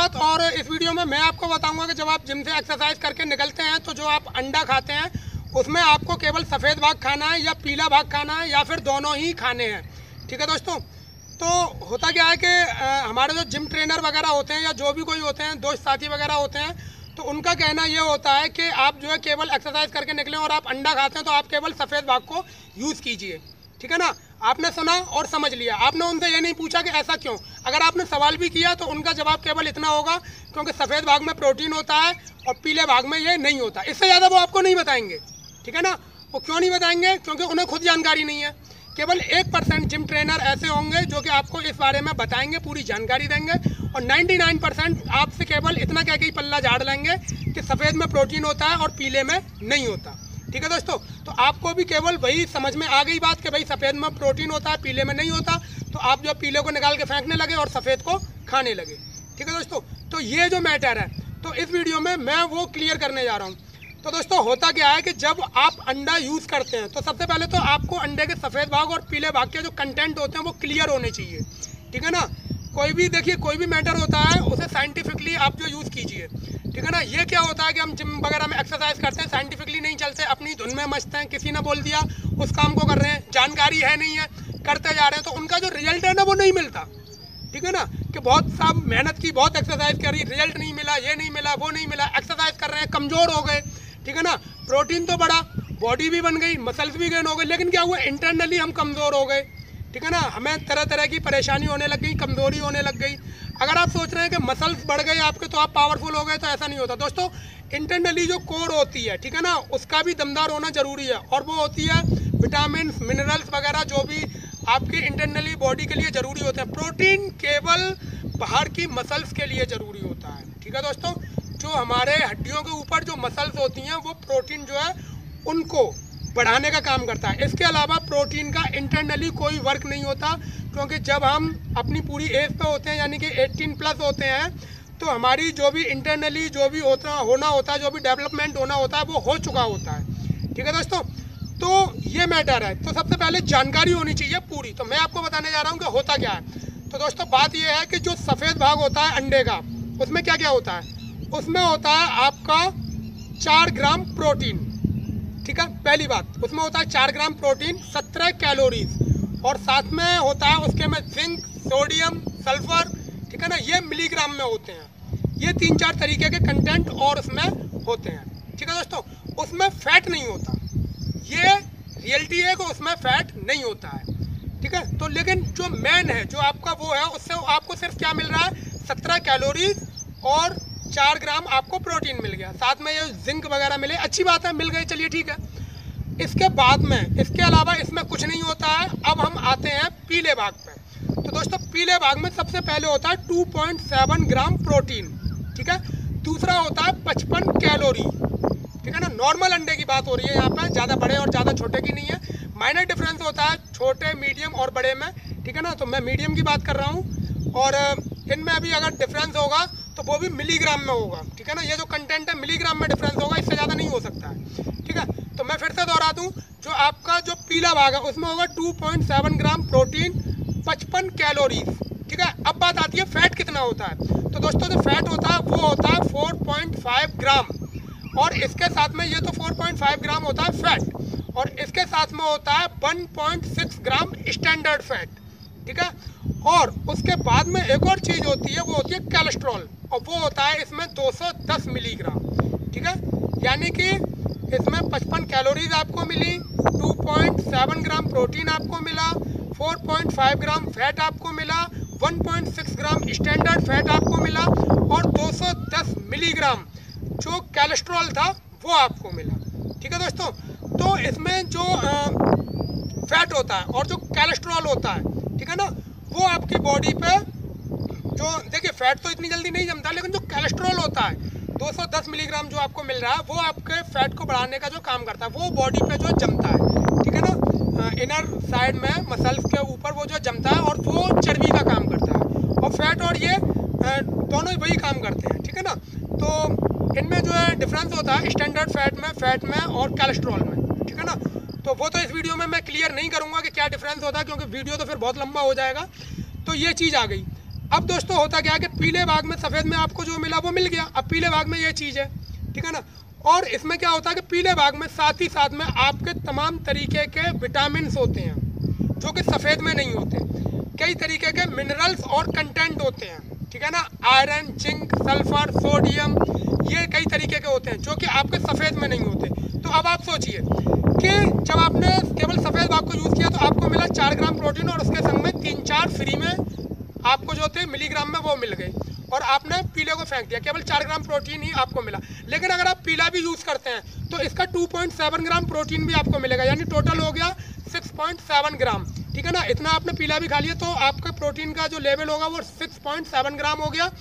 बात। और इस वीडियो में मैं आपको बताऊंगा कि जब आप जिम से एक्सरसाइज करके निकलते हैं तो जो आप अंडा खाते हैं उसमें आपको केवल सफ़ेद भाग खाना है या पीला भाग खाना है या फिर दोनों ही खाने हैं। ठीक है दोस्तों, तो होता क्या है कि हमारे जो जिम ट्रेनर वगैरह होते हैं या जो भी कोई होते हैं, दोस्त साथी वगैरह होते हैं, तो उनका कहना ये होता है कि आप जो है केवल एक्सरसाइज करके निकलें और आप अंडा खाते हैं तो आप केवल सफ़ेद भाग को यूज़ कीजिए। ठीक है ना, आपने सुना और समझ लिया, आपने उनसे ये नहीं पूछा कि ऐसा क्यों। अगर आपने सवाल भी किया तो उनका जवाब केवल इतना होगा क्योंकि सफ़ेद भाग में प्रोटीन होता है और पीले भाग में ये नहीं होता। इससे ज़्यादा वो आपको नहीं बताएंगे। ठीक है ना, वो क्यों नहीं बताएंगे? क्योंकि उन्हें खुद जानकारी नहीं है। केवल 1% जिम ट्रेनर ऐसे होंगे जो कि आपको इस बारे में बताएंगे, पूरी जानकारी देंगे, और 99% आपसे केवल इतना कह के ही पल्ला झाड़ लेंगे कि सफ़ेद में प्रोटीन होता है और पीले में नहीं होता। ठीक है दोस्तों, तो आपको भी केवल वही समझ में आ गई बात कि भाई सफ़ेद में प्रोटीन होता है, पीले में नहीं होता, तो आप जो पीले को निकाल के फेंकने लगे और सफ़ेद को खाने लगे। ठीक है दोस्तों, तो ये जो मैटर है, तो इस वीडियो में मैं वो क्लियर करने जा रहा हूँ। तो दोस्तों होता क्या है कि जब आप अंडा यूज़ करते हैं तो सबसे पहले तो आपको अंडे के सफ़ेद भाग और पीले भाग के जो कंटेंट होते हैं वो क्लियर होने चाहिए। ठीक है ना, कोई भी देखिए कोई भी मैटर होता है उसे साइंटिफिकली आप जो यूज़ कीजिए। ठीक है ना, ये क्या होता है कि हम जिम वगैरह में एक्सरसाइज करते हैं, साइंटिफिकली नहीं चलते, अपनी धुन में मस्त हैं, किसी ने बोल दिया उस काम को कर रहे हैं, जानकारी है नहीं है, करते जा रहे हैं, तो उनका जो रिजल्ट है ना वो नहीं मिलता। ठीक है ना, कि बहुत सब मेहनत की, बहुत एक्सरसाइज करी, रिजल्ट नहीं मिला, ये नहीं मिला, वो नहीं मिला, एक्सरसाइज कर रहे हैं, कमज़ोर हो गए। ठीक है ना, प्रोटीन तो बढ़ा, बॉडी भी बन गई, मसल्स भी गेन हो गए, लेकिन क्या हुआ, इंटरनली हम कमज़ोर हो गए। ठीक है ना, हमें तरह तरह की परेशानी होने लग गई, कमज़ोरी होने लग गई। अगर आप सोच रहे हैं कि मसल्स बढ़ गए आपके तो आप पावरफुल हो गए, तो ऐसा नहीं होता दोस्तों। इंटरनली जो कोर होती है, ठीक है ना, उसका भी दमदार होना ज़रूरी है, और वो होती है विटामिन, मिनरल्स वगैरह जो भी आपकी इंटरनली बॉडी के लिए ज़रूरी होते हैं। प्रोटीन केवल बाहर की मसल्स के लिए ज़रूरी होता है। ठीक है दोस्तों, जो हमारे हड्डियों के ऊपर जो मसल्स होती हैं वो प्रोटीन जो है उनको बढ़ाने का काम करता है। इसके अलावा प्रोटीन का इंटरनली कोई वर्क नहीं होता, क्योंकि जब हम अपनी पूरी एज पे होते हैं यानी कि 18+ होते हैं तो हमारी जो भी इंटरनली जो भी होना होता है, जो भी डेवलपमेंट होना होता है वो हो चुका होता है। ठीक है दोस्तों, तो ये मैटर है। तो सबसे पहले जानकारी होनी चाहिए पूरी। तो मैं आपको बताने जा रहा हूँ कि होता क्या है। तो दोस्तों बात यह है कि जो सफ़ेद भाग होता है अंडे का, उसमें क्या क्या होता है, उसमें होता है आपका 4 ग्राम प्रोटीन। ठीक है, पहली बात, उसमें होता है 4 ग्राम प्रोटीन, 17 कैलोरीज, और साथ में होता है उसके में जिंक, सोडियम, सल्फर। ठीक है ना, ये मिलीग्राम में होते हैं। ये 3-4 तरीके के कंटेंट और उसमें होते हैं। ठीक है दोस्तों, उसमें फैट नहीं होता, ये रियलिटी है कि उसमें फैट नहीं होता है। ठीक है, तो लेकिन जो मेन है जो आपका वो है, उससे आपको सिर्फ क्या मिल रहा है, 17 कैलोरीज और 4 ग्राम आपको प्रोटीन मिल गया, साथ में ये जिंक वगैरह मिले, अच्छी बात है, मिल गए, चलिए ठीक है। इसके बाद में इसके अलावा इसमें कुछ नहीं होता है। अब हम आते हैं पीले भाग पे। तो दोस्तों पीले भाग में सबसे पहले होता है 2.7 ग्राम प्रोटीन। ठीक है, दूसरा होता है 55 कैलोरी। ठीक है ना, नॉर्मल अंडे की बात हो रही है यहाँ पे, ज़्यादा बड़े और ज़्यादा छोटे की नहीं है। माइनर डिफरेंस होता है छोटे, मीडियम और बड़े में। ठीक है ना, तो मैं मीडियम की बात कर रहा हूँ, और इनमें भी अगर डिफरेंस होगा तो वो भी मिलीग्राम में होगा। ठीक है ना, ये जो कंटेंट है मिलीग्राम में डिफरेंस होगा, इससे ज़्यादा नहीं हो सकता है। ठीक है, तो मैं फिर से दोहरा दूँ, जो आपका जो पीला भाग है उसमें होगा 2.7 ग्राम प्रोटीन, 55 कैलोरीज। ठीक है, अब बात आती है फैट कितना होता है। तो दोस्तों जो फैट होता है वो होता है 4.5 ग्राम, और इसके साथ में ये तो 4.5 ग्राम होता है फैट, और इसके साथ में होता है 1.6 ग्राम स्टैंडर्ड फैट। ठीक है, और उसके बाद में एक और चीज़ होती है, वो होती है कोलेस्ट्रॉल, और वो होता है इसमें 210 मिलीग्राम। ठीक है, यानी कि इसमें 55 कैलोरीज आपको मिली, 2.7 ग्राम प्रोटीन आपको मिला, 4.5 ग्राम फैट आपको मिला, 1.6 ग्राम स्टैंडर्ड फैट आपको मिला, और 210 मिलीग्राम जो कोलेस्ट्रॉल था वो आपको मिला। ठीक है दोस्तों, तो इसमें जो फैट होता है और जो कोलेस्ट्रॉल होता है, ठीक है ना, वो आपकी बॉडी पे जो देखिए फैट तो इतनी जल्दी नहीं जमता, लेकिन जो कोलेस्ट्रॉल होता है 210 मिलीग्राम जो आपको मिल रहा है वो आपके फैट को बढ़ाने का जो काम करता है, वो बॉडी पे जो जमता है। ठीक है ना, इनर साइड में मसल्स के ऊपर वो जो जमता है और वो चर्बी का काम करता है, और फैट और ये दोनों ही वही काम करते हैं। ठीक है ना, तो इनमें जो है डिफरेंस होता है स्टैंडर्ड फैट में और कोलेस्ट्रॉल में। ठीक है ना, तो वो तो इस वीडियो में मैं क्लियर नहीं करूँगा कि क्या डिफरेंस होता है, क्योंकि वीडियो तो फिर बहुत लंबा हो जाएगा। तो ये चीज़ आ गई। अब दोस्तों होता क्या है कि पीले भाग में सफ़ेद में आपको जो मिला वो मिल गया। अब पीले भाग में ये चीज़ है, ठीक है ना। और इसमें क्या होता है कि पीले भाग में साथ ही साथ में आपके तमाम तरीके के विटामिन होते हैं जो कि सफ़ेद में नहीं होते। कई तरीके के मिनरल्स और कंटेंट होते हैं, ठीक है ना। आयरन, जिंक, सल्फर, सोडियम, ये कई तरीके के होते हैं जो कि आपके सफ़ेद में नहीं होते। तो अब आप सोचिए कि जब आपने केवल सफ़ेद भाग को यूज़ किया तो आपको मिला 4 ग्राम प्रोटीन और उसके संग में 3-4 फ्री में आपको जो थे मिलीग्राम में वो मिल गए, और आपने पीले को फेंक दिया, केवल 4 ग्राम प्रोटीन ही आपको मिला। लेकिन अगर आप पीला भी यूज़ करते हैं तो इसका 2.7 ग्राम प्रोटीन भी आपको मिलेगा, यानी टोटल हो गया 6.7 ग्राम, ठीक है ना। इतना आपने पीला भी खा लिया तो आपका प्रोटीन का जो लेवल होगा वो 6.7 ग्राम हो गया।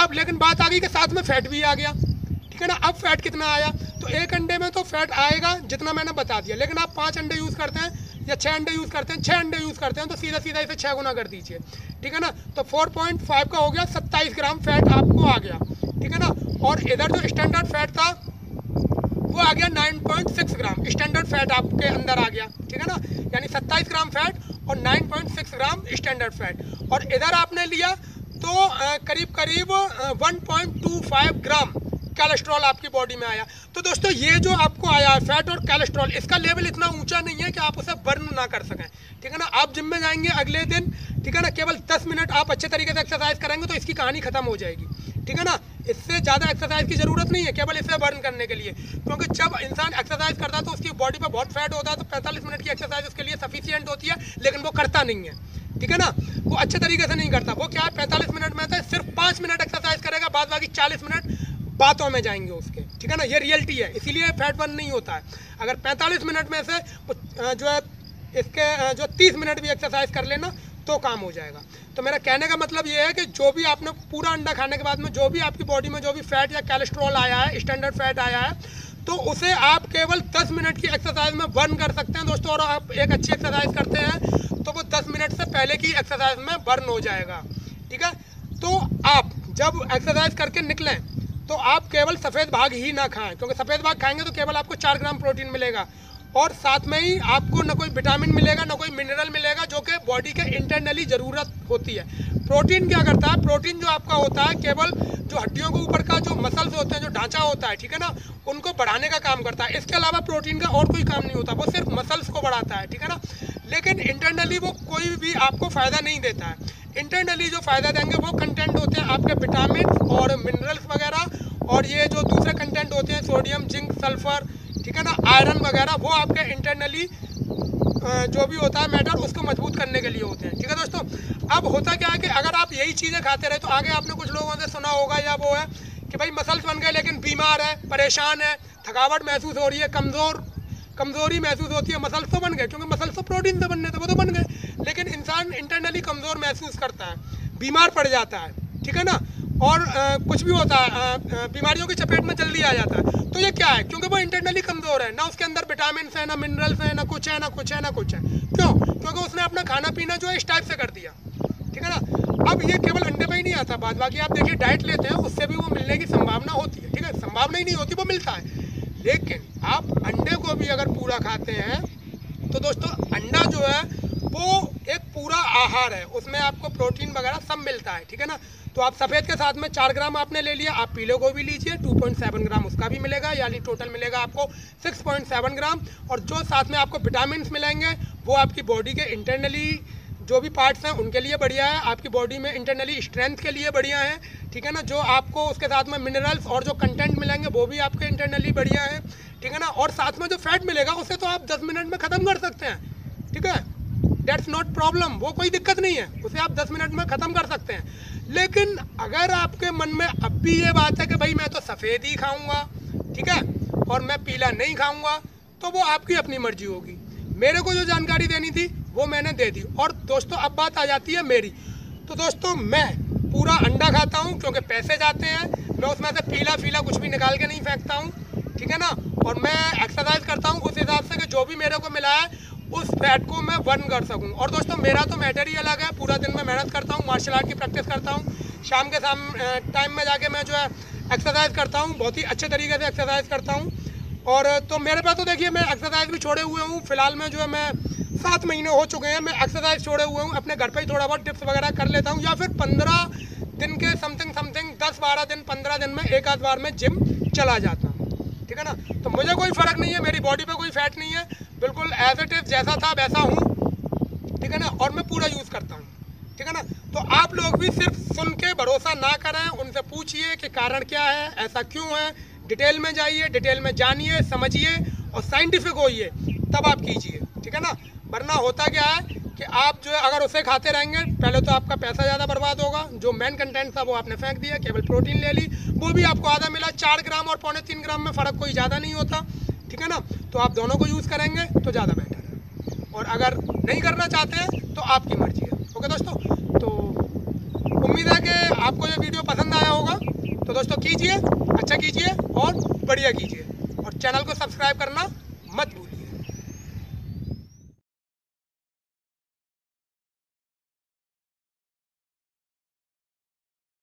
अब लेकिन बात आ गई कि साथ में फैट भी आ गया, ठीक है ना। अब फैट कितना आया, तो एक अंडे में तो फैट आएगा जितना मैंने बता दिया, लेकिन आप 5 अंडे यूज़ करते हैं या 6 अंडे यूज़ करते हैं, 6 अंडे यूज़ करते हैं तो सीधा सीधा इसे 6 गुना कर दीजिए, ठीक है ना। तो 4.5 का हो गया 27 ग्राम फैट आपको आ गया, ठीक है ना। और इधर जो स्टैंडर्ड फैट था वो आ गया 9.6 ग्राम, स्टैंडर्ड फैट आपके अंदर आ गया, ठीक है ना। यानी 27 ग्राम फैट और 9.6 ग्राम स्टैंडर्ड फैट। और इधर आपने लिया तो करीब करीब 1.25 ग्राम कोलेस्ट्रॉल आपकी बॉडी में आया। तो दोस्तों ये जो आपको आया है फैट और कोलेस्ट्रॉल, इसका लेवल इतना ऊंचा नहीं है कि आप उसे बर्न ना कर सकें, ठीक है ना। आप जिम में जाएंगे अगले दिन, ठीक है ना, केवल 10 मिनट आप अच्छे तरीके से एक्सरसाइज करेंगे तो इसकी कहानी खत्म हो जाएगी, ठीक है ना। इससे ज़्यादा एक्सरसाइज की ज़रूरत नहीं है केवल इसे बर्न करने के लिए, क्योंकि जब इंसान एक्सरसाइज करता है तो उसकी बॉडी पर बहुत फैट होता है, तो 45 मिनट की एक्सरसाइज उसके लिए सफिशियंट होती है, लेकिन वो करता नहीं है, ठीक है ना। वो अच्छे तरीके से नहीं करता। वो क्या है, 45 मिनट में से सिर्फ 5 मिनट एक्सरसाइज करेगा, बाद बाकी 40 मिनट बातों में जाएंगे उसके, ठीक है ना। ये रियलिटी है, इसीलिए फैट बर्न नहीं होता है। अगर 45 मिनट में से जो है इसके जो 30 मिनट भी एक्सरसाइज कर लेना तो काम हो जाएगा। तो मेरा कहने का मतलब ये है कि जो भी आपने पूरा अंडा खाने के बाद में जो भी आपकी बॉडी में जो भी फैट या कोलेस्ट्रॉल आया है, स्टैंडर्ड फैट आया है, तो उसे आप केवल 10 मिनट की एक्सरसाइज में बर्न कर सकते हैं दोस्तों। और आप एक अच्छी एक्सरसाइज करते हैं तो वो 10 मिनट से पहले की एक्सरसाइज में बर्न हो जाएगा, ठीक है। तो आप जब एक्सरसाइज करके निकलें तो आप केवल सफ़ेद भाग ही ना खाएं, क्योंकि सफ़ेद भाग खाएंगे तो केवल आपको 4 ग्राम प्रोटीन मिलेगा और साथ में ही आपको ना कोई विटामिन मिलेगा ना कोई मिनरल मिलेगा जो कि बॉडी के इंटरनली ज़रूरत होती है। प्रोटीन क्या करता है, प्रोटीन जो आपका होता है केवल जो हड्डियों के ऊपर का जो मसल्स होते हैं, जो ढांचा होता है, ठीक है ना, उनको बढ़ाने का काम करता है। इसके अलावा प्रोटीन का और कोई काम नहीं होता, वो सिर्फ मसल्स को बढ़ाता है, ठीक है ना। लेकिन इंटरनली वो कोई भी आपको फ़ायदा नहीं देता है। इंटरनली जो फ़ायदा देंगे वो कंटेंट होते हैं आपके विटामिन और मिनरल्स वगैरह, और ये जो दूसरे कंटेंट होते हैं सोडियम, जिंक, सल्फर, ठीक है ना, आयरन वगैरह, वो आपके इंटरनली जो भी होता है मैटर उसको मजबूत करने के लिए होते हैं, ठीक है दोस्तों। अब होता क्या है कि अगर आप यही चीज़ें खाते रहे तो आगे आपने कुछ लोगों से सुना होगा या वो है कि भाई मसल्स बन गए लेकिन बीमार है, परेशान है, थकावट महसूस हो रही है, कमज़ोरी महसूस होती है। मसल्स तो बन गए क्योंकि मसल्स तो प्रोटीन से बनने थे, वो तो बन गए, लेकिन इंसान इंटरनली कमज़ोर महसूस करता है, बीमार पड़ जाता है, ठीक है ना, और कुछ भी होता है, बीमारियों की चपेट में जल्दी आ जाता है। तो ये क्या है, क्योंकि वो इंटरनली कमज़ोर है, ना उसके अंदर विटामिन है, ना मिनरल्स हैं, ना कुछ है, ना कुछ है, ना कुछ है। क्यों? क्योंकि उसने अपना खाना पीना जो है इस टाइप से कर दिया, ठीक है ना। अब ये केवल अंडे में ही नहीं आता, बाद बाकी आप देखिए डाइट लेते हैं उससे भी वो मिलने की संभावना होती है, ठीक है, संभावना ही नहीं होती, वो मिलता है। लेकिन आप अंडे को भी अगर पूरा खाते हैं तो दोस्तों अंडा जो है वो एक पूरा आहार है, उसमें आपको प्रोटीन वगैरह सब मिलता है, ठीक है ना। तो आप सफ़ेद के साथ में 4 ग्राम आपने ले लिया, आप पीले को भी लीजिए 2.7 ग्राम उसका भी मिलेगा, यानी टोटल मिलेगा आपको 6.7 ग्राम। और जो साथ में आपको विटामिन मिलेंगे वो आपकी बॉडी के इंटरनली जो भी पार्ट्स हैं उनके लिए बढ़िया है, आपकी बॉडी में इंटरनली स्ट्रेंथ के लिए बढ़िया है, ठीक है ना। जो आपको उसके साथ में मिनरल्स और जो कंटेंट मिलेंगे वो भी आपके इंटरनली बढ़िया है, ठीक है ना। और साथ में जो फैट मिलेगा उसे तो आप 10 मिनट में ख़त्म कर सकते हैं, ठीक है, डेट्स नॉट प्रॉब्लम, वो कोई दिक्कत नहीं है, उसे आप 10 मिनट में ख़त्म कर सकते हैं। लेकिन अगर आपके मन में अब भी ये बात है कि भाई मैं तो सफ़ेद ही खाऊंगा, ठीक है, और मैं पीला नहीं खाऊंगा, तो वो आपकी अपनी मर्जी होगी। मेरे को जो जानकारी देनी थी वो मैंने दे दी। और दोस्तों अब बात आ जाती है मेरी। तो दोस्तों मैं पूरा अंडा खाता हूँ क्योंकि पैसे जाते हैं, मैं उसमें से पीला कुछ भी निकाल के नहीं फेंकता हूँ, ठीक है ना। और मैं एक्सरसाइज करता हूँ उस हिसाब से कि जो भी मेरे को मिला है उस फैट को मैं बर्न कर सकूं। और दोस्तों मेरा तो मैटर ही अलग है, पूरा दिन मैं मेहनत करता हूं, मार्शल आर्ट की प्रैक्टिस करता हूं, शाम के टाइम में जाके मैं जो है एक्सरसाइज करता हूं, बहुत ही अच्छे तरीके से एक्सरसाइज करता हूं। और तो मेरे पास तो देखिए मैं एक्सरसाइज भी छोड़े हुए हूं, फिलहाल में जो है मैं 7 महीने हो चुके हैं, मैं एक्सरसाइज छोड़े हुए हूँ, अपने घर पे ही थोड़ा बहुत टिप्स वगैरह कर लेता हूँ, या फिर 15 दिन के समथिंग 10-12 दिन 15 दिन में एक आध बार मैं जिम चला जाता हूँ, ठीक है ना। तो मुझे कोई फ़र्क नहीं है, मेरी बॉडी पे कोई फैट नहीं है, बिल्कुल एज इट इज़ जैसा था वैसा हूँ, ठीक है ना। और मैं पूरा यूज़ करता हूँ, ठीक है ना। तो आप लोग भी सिर्फ सुन के भरोसा ना करें, उनसे पूछिए कि कारण क्या है, ऐसा क्यों है, डिटेल में जाइए, डिटेल में जानिए, समझिए और साइंटिफिक होइए, तब आप कीजिए, ठीक है ना। वरना होता क्या है कि आप जो है अगर उसे खाते रहेंगे, पहले तो आपका पैसा ज़्यादा बर्बाद होगा, जो मेन कंटेंट था वो आपने फेंक दिया, केवल प्रोटीन ले ली, वो भी आपको आधा मिला, 4 ग्राम और 3.25 ग्राम में फ़र्क कोई ज़्यादा नहीं होता, ठीक है ना। तो आप दोनों को यूज़ करेंगे तो ज़्यादा बेटर है, और अगर नहीं करना चाहते हैं तो आपकी मर्जी है। ओके दोस्तों, तो उम्मीद है कि आपको ये वीडियो पसंद आया होगा। तो दोस्तों कीजिए, अच्छा कीजिए और बढ़िया कीजिए, और चैनल को सब्सक्राइब करना मत भूलिए।